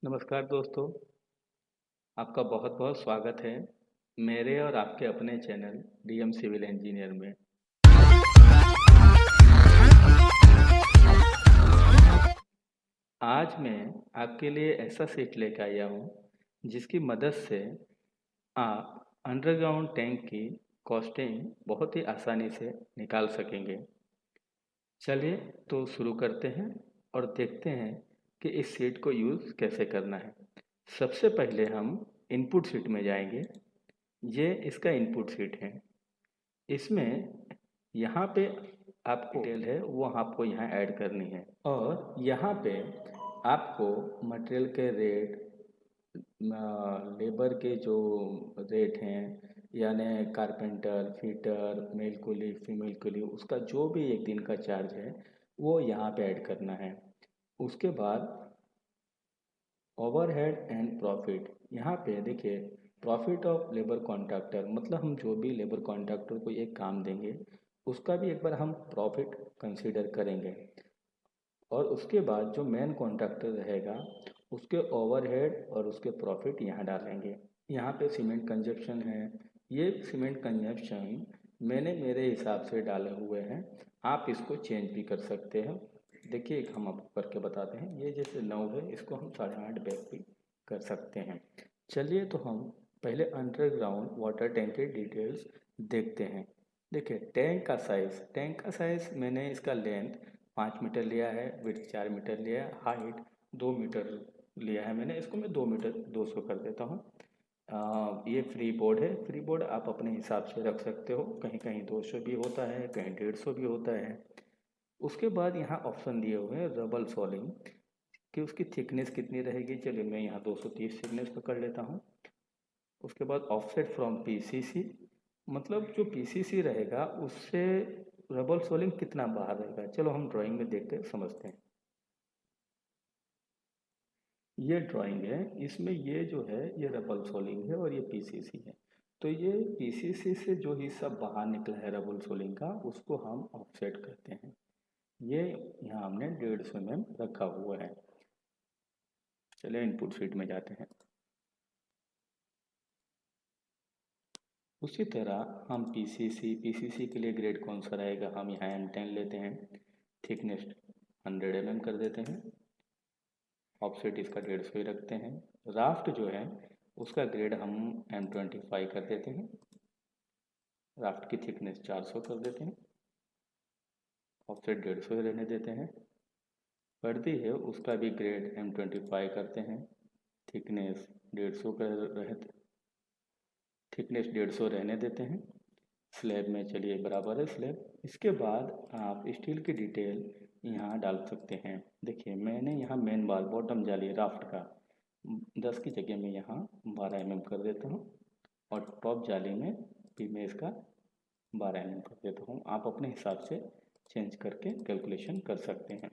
नमस्कार दोस्तों, आपका बहुत बहुत स्वागत है मेरे और आपके अपने चैनल डीएम सिविल इंजीनियर में। आज मैं आपके लिए ऐसा सीट लेकर आया हूँ जिसकी मदद से आप अंडरग्राउंड टैंक की कॉस्टिंग बहुत ही आसानी से निकाल सकेंगे। चलिए तो शुरू करते हैं और देखते हैं कि इस सीट को यूज़ कैसे करना है। सबसे पहले हम इनपुट सीट में जाएंगे। ये इसका इनपुट सीट है। इसमें यहाँ पे आपको डिटेल है वो आपको यहाँ ऐड करनी है और यहाँ पे आपको मटेरियल के रेट, लेबर के जो रेट हैं, यानी कारपेंटर, फिटर, मेल कुली, फीमेल कुली, उसका जो भी एक दिन का चार्ज है वो यहाँ पे ऐड करना है। उसके बाद ओवरहेड एंड प्रॉफिट, यहाँ पे देखिए प्रॉफिट ऑफ लेबर कॉन्ट्रैक्टर, मतलब हम जो भी लेबर कॉन्ट्रैक्टर को एक काम देंगे उसका भी एक बार हम प्रॉफिट कंसीडर करेंगे। और उसके बाद जो मेन कॉन्ट्रैक्टर रहेगा उसके ओवरहेड और उसके प्रॉफिट यहाँ डालेंगे। यहाँ पे सीमेंट कंजप्शन है। ये सीमेंट कंजप्शन मैंने मेरे हिसाब से डाले हुए हैं, आप इसको चेंज भी कर सकते हैं। देखिए एक हम आपको करके बताते हैं। ये जैसे 9 है, इसको हम 8.5 बैग भी कर सकते हैं। चलिए तो हम पहले अंडरग्राउंड वाटर टैंक के डिटेल्स देखते हैं। देखिए टैंक का साइज़ मैंने इसका लेंथ 5 मीटर लिया है, विड्थ 4 मीटर लिया है, हाइट 2 मीटर लिया है मैंने। इसको मैं 2 मीटर 200 कर देता हूँ। ये फ्री बोर्ड है। फ्री बोर्ड आप अपने हिसाब से रख सकते हो, कहीं कहीं 200 भी होता है, कहीं 150 भी होता है। उसके बाद यहाँ ऑप्शन दिए हुए हैं रबल सोलिंग कि उसकी थिकनेस कितनी रहेगी। चलिए मैं यहाँ 230 थिकनेस पकड़ लेता हूँ। उसके बाद ऑफसेट फ्रॉम पीसीसी, मतलब जो पीसीसी रहेगा उससे रबल सोलिंग कितना बाहर रहेगा। चलो हम ड्राइंग में देख कर समझते हैं। ये ड्राइंग है, इसमें ये जो है ये रबल सोलिंग है और ये पीसीसी है। तो ये पीसीसी से जो हिस्सा बाहर निकला है रबल सोलिंग का उसको हम ऑफसेट कहते हैं। ये यहाँ हमने 150 mm रखा हुआ है। चलिए इनपुट शीट में जाते हैं। उसी तरह हम पीसीसी के लिए ग्रेड कौन सा रहेगा, हम यहाँ M10 लेते हैं। थिकनेस 100 mm कर देते हैं। ऑफसेट इसका 150 ही रखते हैं। राफ्ट जो है उसका ग्रेड हम M25 कर देते हैं। राफ्ट की थिकनेस 400 कर देते हैं। ऑफसेट 150 ही रहने देते हैं। पर्दी है उसका भी ग्रेड M25 करते हैं। थिकनेस 150 कर रहे थिकनेस 150 रहने देते हैं। स्लैब में चलिए बराबर है स्लैब। इसके बाद आप स्टील की डिटेल यहाँ डाल सकते हैं। देखिए मैंने यहाँ मेन बार बॉटम जाली राफ्ट का 10 की जगह में यहाँ 12 mm कर देता हूँ और टॉप जाली में भी मैं इसका 12 mm कर देता हूँ। आप अपने हिसाब से चेंज करके कैलकुलेशन कर सकते हैं।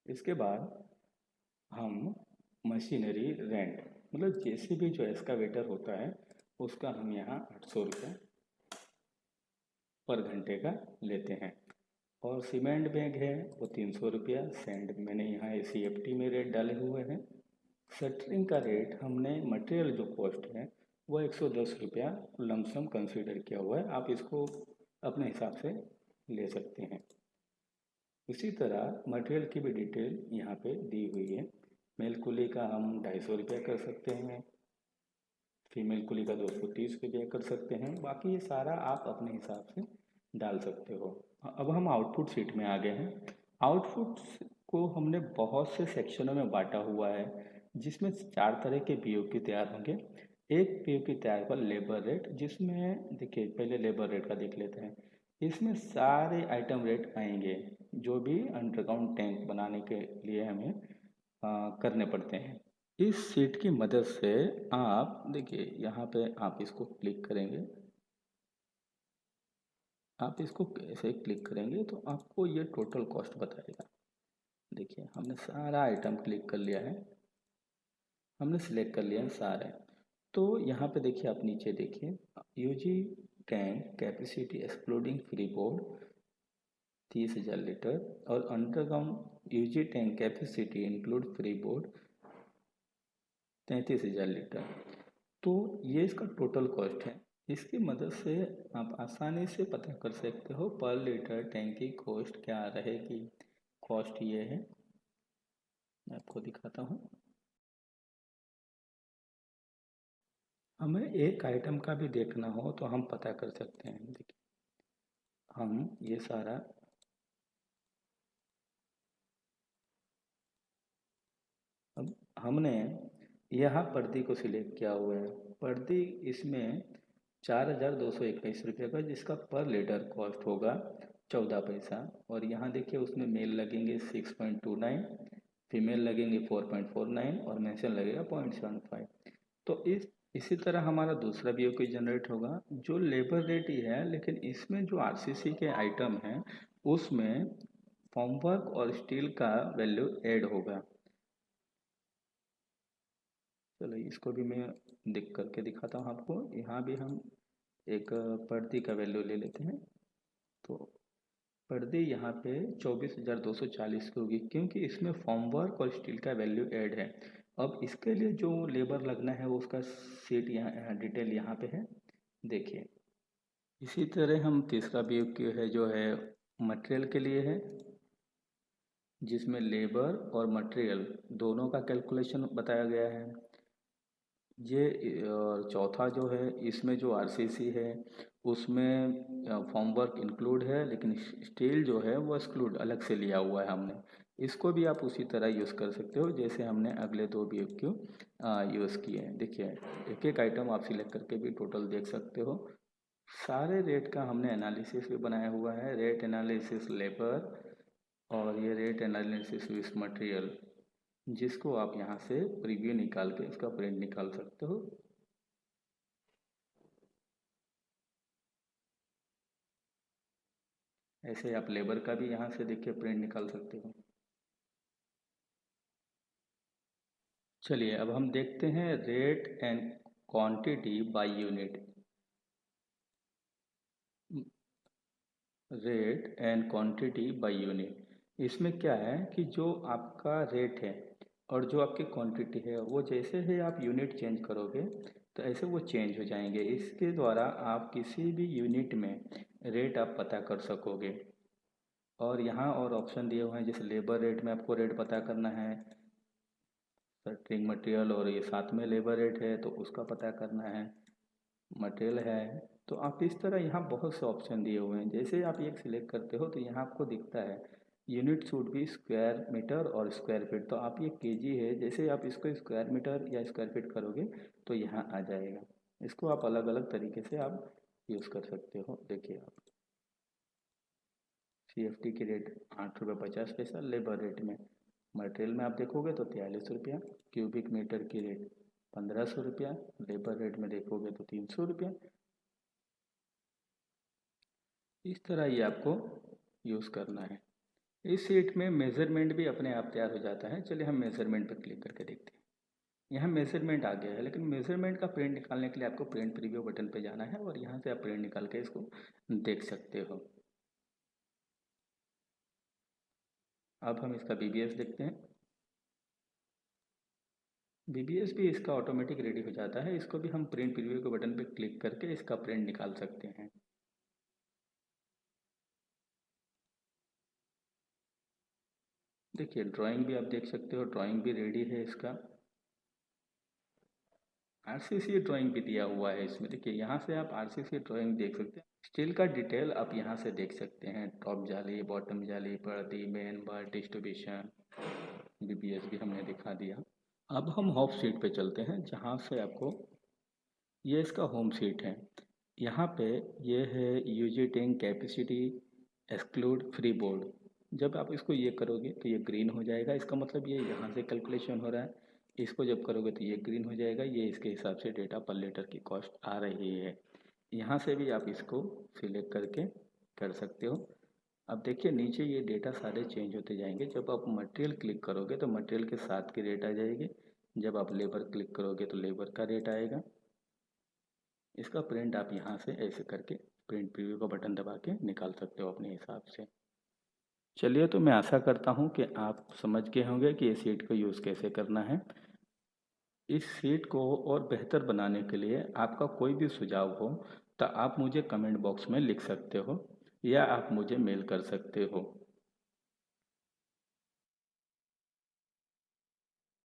इसके बाद हम मशीनरी रेंट, मतलब जैसे भी जो एक्सकावेटर होता है उसका हम यहाँ 800 रुपये पर घंटे का लेते हैं। और सीमेंट बैग है वो 300 रुपया। सैंड मैंने यहाँ CFT में रेट डाले हुए हैं। शटरिंग का रेट हमने मटेरियल जो कॉस्ट है वो 110 रुपया लमसम कंसीडर किया हुआ है, आप इसको अपने हिसाब से ले सकते हैं। इसी तरह मटेरियल की भी डिटेल यहाँ पे दी हुई है। मेल कुली का हम 250 रुपया कर सकते हैं, फीमेल कुली का 230 रुपया कर सकते हैं। बाकी ये सारा आप अपने हिसाब से डाल सकते हो। अब हम आउटपुट शीट में आ गए हैं। आउटपुट को हमने बहुत से सेक्शनों में बांटा हुआ है जिसमें 4 तरह के पीओक्यू तैयार होंगे। एक पीओक्यू तैयार होगा लेबर रेट, जिसमें देखिए पहले लेबर रेट का देख लेते हैं। इसमें सारे आइटम रेट आएंगे जो भी अंडरग्राउंड टैंक बनाने के लिए हमें करने पड़ते हैं। इस सीट की मदद से आप देखिए यहाँ पे आप इसको क्लिक करेंगे। आप इसको ऐसे क्लिक करेंगे तो आपको ये टोटल कॉस्ट बताएगा। देखिए हमने सारा आइटम क्लिक कर लिया है, हमने सिलेक्ट कर लिया है सारे। तो यहाँ पे देखिए आप नीचे देखिए UG tank capacity excluding free board 30,000 litre और underground UG tank capacity include free board 33,000 litre. तो ये इसका टोटल कॉस्ट है। इसकी मदद से आप आसानी से पता कर सकते हो पर लीटर टैंक की कॉस्ट क्या रहेगी। कॉस्ट ये है, मैं आपको दिखाता हूँ। हमें एक आइटम का भी देखना हो तो हम पता कर सकते हैं। देखिए, हम ये सारा अब हमने यहाँ पर्दी को सिलेक्ट किया हुआ है। पर्दी इसमें 4,221 रुपये का, जिसका पर लीटर कॉस्ट होगा 14 पैसा। और यहाँ देखिए उसमें मेल लगेंगे 6.29, फीमेल लगेंगे 4.49 और मेंशन लगेगा 0.75। तो इसी तरह हमारा दूसरा भी कोई जनरेट होगा जो लेबर रेट ही है, लेकिन इसमें जो आरसीसी के आइटम हैं उसमें फॉर्मवर्क और स्टील का वैल्यू ऐड होगा। चलो इसको भी मैं दिख करके दिखाता हूँ आपको। यहाँ भी हम एक पर्दी का वैल्यू ले लेते हैं। तो पर्दी यहाँ पे 24,240 की होगी, क्योंकि इसमें फॉर्मवर्क और स्टील का वैल्यू ऐड है। अब इसके लिए जो लेबर लगना है वो उसका सीट यहाँ डिटेल यहाँ पे है, देखिए। इसी तरह हम तीसरा भी है जो है मटेरियल के लिए है, जिसमें लेबर और मटेरियल दोनों का कैलकुलेशन बताया गया है। ये और चौथा जो है इसमें जो आरसीसी है उसमें फॉर्मवर्क इंक्लूड है, लेकिन स्टील जो है वो एक्सक्लूड अलग से लिया हुआ है हमने। इसको भी आप उसी तरह यूज़ कर सकते हो जैसे हमने अगले दो भी क्यों यूज़ किए हैं। देखिए एक एक आइटम आप सिलेक्ट करके भी टोटल देख सकते हो। सारे रेट का हमने एनालिसिस भी बनाया हुआ है, रेट एनालिसिस लेबर और ये रेट एनालिसिस विथ मटेरियल, जिसको आप यहाँ से प्रीव्यू निकाल के इसका प्रिंट निकाल सकते हो। ऐसे आप लेबर का भी यहाँ से देखिए प्रिंट निकाल सकते हो। चलिए अब हम देखते हैं rate and quantity by unit. Rate and quantity by unit, इसमें क्या है कि जो आपका रेट है और जो आपकी क्वांटिटी है वो जैसे ही आप यूनिट चेंज करोगे तो ऐसे वो चेंज हो जाएंगे। इसके द्वारा आप किसी भी यूनिट में रेट आप पता कर सकोगे। और यहाँ और ऑप्शन दिए हुए हैं, जैसे लेबर रेट में आपको रेट पता करना है, सर्टिंग मटेरियल और ये साथ में लेबर रेट है तो उसका पता करना है, मटेरियल है। तो आप इस तरह यहाँ बहुत से ऑप्शन दिए हुए हैं। जैसे आप एक सिलेक्ट करते हो तो यहाँ आपको दिखता है unit should be square metre और स्क्वायर फीट। तो आप ये केजी है, जैसे आप इसको स्क्वायर मीटर या स्क्वायर फीट करोगे तो यहाँ आ जाएगा। इसको आप अलग अलग तरीके से आप यूज़ कर सकते हो। देखिए आप CFT की रेट 8 रुपये 50 पैसा लेबर रेट में, मटेरियल में आप देखोगे तो 43 रुपया, क्यूबिक मीटर की रेट 1500 रुपया, लेबर रेट में देखोगे तो 300 रुपया। इस तरह ये आपको यूज़ करना है। इस शीट में मेज़रमेंट भी अपने आप तैयार हो जाता है। चलिए हम मेज़रमेंट पर क्लिक करके देखते हैं। यहाँ मेज़रमेंट आ गया है, लेकिन मेज़रमेंट का प्रिंट निकालने के लिए आपको प्रिंट प्रीव्यू बटन पे जाना है और यहाँ से आप प्रिंट निकाल के इसको देख सकते हो। अब हम इसका BBS देखते हैं। BBS भी इसका ऑटोमेटिक रेडी हो जाता है। इसको भी हम प्रिंट प्रीव्यू के बटन पे क्लिक करके इसका प्रिंट निकाल सकते हैं। देखिए ड्राइंग भी आप देख सकते हो, ड्राइंग भी रेडी है इसका। आरसीसी ड्राइंग भी दिया हुआ है इसमें। देखिए यहाँ से आप आरसीसी ड्राइंग देख सकते हैं। स्टील का डिटेल आप यहाँ से देख सकते हैं, टॉप जाली, बॉटम जाली, पर्दी, मेन बार, डिस्ट्रीब्यूशन, BBS भी हमने दिखा दिया। अब हम होम सीट पे चलते हैं, जहाँ से आपको ये इसका होम सीट है। यहाँ पे ये है UG tank capacity exclude free board. जब आप इसको ये करोगे तो ये ग्रीन हो जाएगा, इसका मतलब ये यहाँ से कैलकुलेशन हो रहा है। इसको जब करोगे तो ये ग्रीन हो जाएगा, ये इसके हिसाब से डेटा पर लीटर की कॉस्ट आ रही है। यहाँ से भी आप इसको सिलेक्ट करके कर सकते हो। अब देखिए नीचे ये डेटा सारे चेंज होते जाएंगे। जब आप मटेरियल क्लिक करोगे तो मटेरियल के साथ की रेट आ जाएगी। जब आप लेबर क्लिक करोगे तो लेबर का रेट आएगा। इसका प्रिंट आप यहाँ से ऐसे करके प्रिंट प्रीव्यू का बटन दबा के निकाल सकते हो अपने हिसाब से। चलिए, तो मैं आशा करता हूँ कि आप समझ गए होंगे कि इस शीट को यूज़ कैसे करना है। इस शीट को और बेहतर बनाने के लिए आपका कोई भी सुझाव हो तो आप मुझे कमेंट बॉक्स में लिख सकते हो या आप मुझे मेल कर सकते हो।